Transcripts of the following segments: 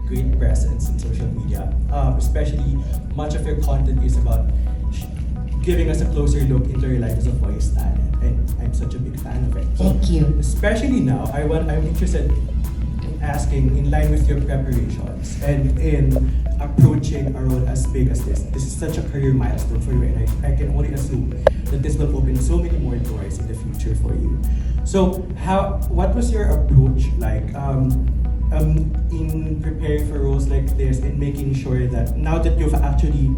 great presence in social media. Especially, much of your content is about giving us a closer look into your life as a voice talent, and I'm such a big fan of it. So, Thank you. especially now, I'm interested in asking, in line with your preparations and in approaching a role as big as this. This is such a career milestone for you, and I can only assume that this will open so many more doors in the future for you. So, what was your approach like in preparing for roles like this and making sure that now that you've actually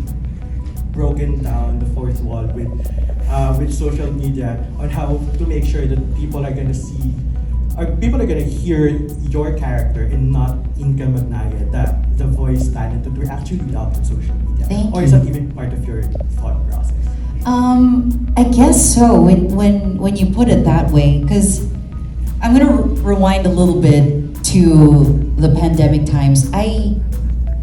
broken down the fourth wall with social media on how to make sure that people are gonna see, or people are gonna hear your character and not INKA MAGNAYE, the voice talent that we're actually out on social media? Thank or you. is that even part of your thought process? I guess so. When you put it that way, because I'm gonna rewind a little bit to the pandemic times. I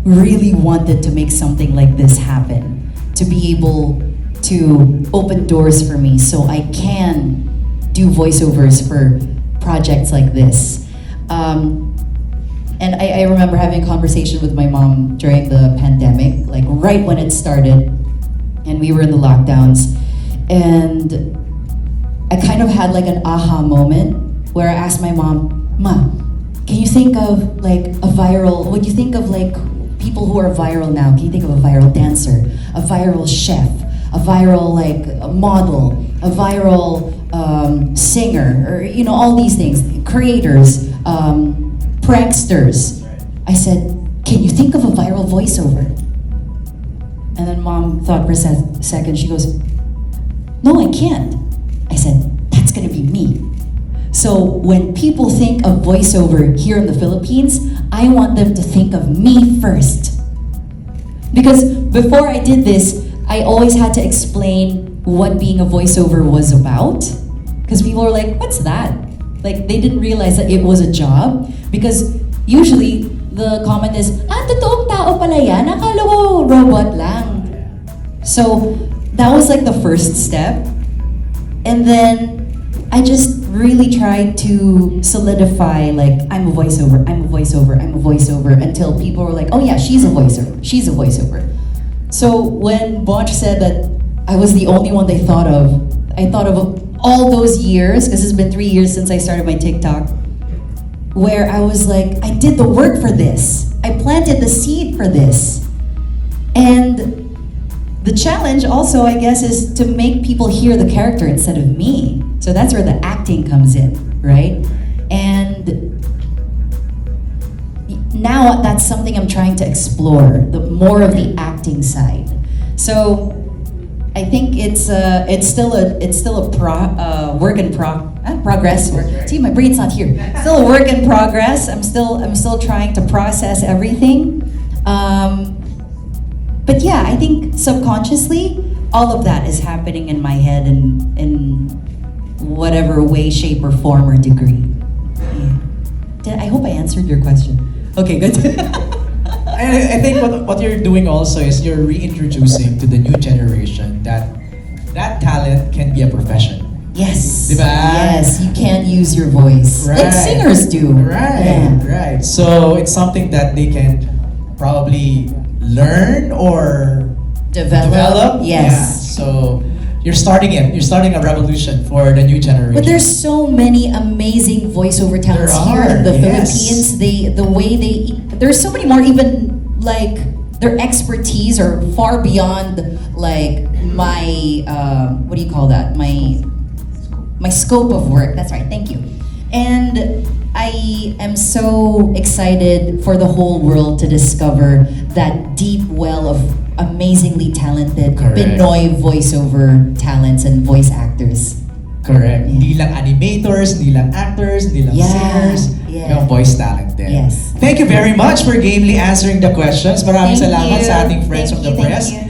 really wanted to make something like this happen, to be able to open doors for me so I can do voiceovers for projects like this. And I remember having a conversation with my mom during the pandemic, like right when it started, and we were in the lockdowns. And I kind of had like an aha moment where I asked my mom, "Ma, can you think of like a viral, when you think of like people who are viral now, can you think of a viral dancer, a viral chef, a viral like a model, a viral singer, or you know, all these things, creators, pranksters." I said, "Can you think of a viral voiceover?" And then mom thought for a second, she goes, "No, I can't." I said, "That's gonna be me." So when people think of voiceover here in the Philippines, I want them to think of me first. Because before I did this, I always had to explain what being a voiceover was about. Because people were like, "What's that?" Like they didn't realize that it was a job. Because usually the comment is, totoong tao pala yan, akala ko robot lang. So that was like the first step. And then I just really tried to solidify like, I'm a voiceover, I'm a voiceover, I'm a voiceover, until people were like, "Oh yeah, she's a voiceover, she's a voiceover." So when Bonch said that I was the only one they thought of, I thought of all those years, because it's been 3 years since I started my TikTok, where I was like, I did the work for this. I planted the seed for this. And the challenge also, I guess, is to make people hear the character instead of me. So that's where the acting comes in, right? And now that's something I'm trying to explore, the more of the acting side. So I think it's still a work in progress. See, my brain's not here. Still a work in progress. I'm still trying to process everything. But yeah, I think subconsciously, all of that is happening in my head in whatever way, shape, or form or degree. Yeah. I hope I answered your question. Okay, good. I think what you're doing also is you're reintroducing to the new generation that talent can be a profession. Yes. Diba? Yes, you can't use your voice. Right. Like singers do. Right, Yeah. right. So it's something that they can probably learn or develop. Yes. Yeah. So you're starting a revolution for the new generation. But there's so many amazing voiceover talents here in the yes. Philippines. There's so many more, even like their expertise are far beyond like my what do you call that? My scope of work. That's right. Thank you. And I am so excited for the whole world to discover that deep well of amazingly talented Correct. Pinoy voiceover talents and voice actors. Correct. Hindi lang animators, hindi lang actors, hindi lang singers, yung voice talent din. Yes. Thank you very much for gamely answering the questions. Maraming Thank salamat you. sa ating friends Thank from the you, thank press. you.